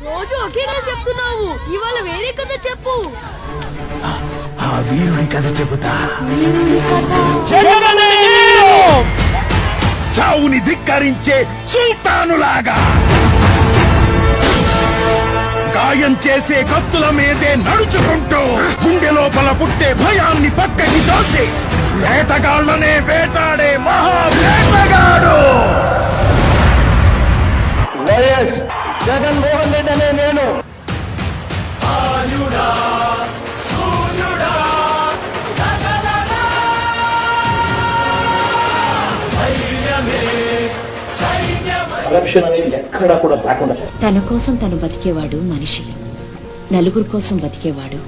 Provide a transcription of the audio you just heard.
రోజు ఒకేలా చెప్తున్నావు, ఇవాళ వేరే కథ చెప్పు. ఆ వీరుడి కథ చెబుతా. చావుని ధిక్కరించే సుల్తానులాగా, గాయం చేసే కత్తుల మీదే నడుచుకుంటూ గుండె లోపల పుట్టే భయాన్ని పక్కకి తోసి వేటగాళ్లనే వేటాడే మహావేటగాడు వైఎస్ జగన్మోహన్ రెడ్డి అనే నేను. కరప్షన్ అనేది ఎక్కడా కూడా లేకుండా తన కోసం తను బతికేవాడు మనిషి, నలుగురు కోసం బతికేవాడు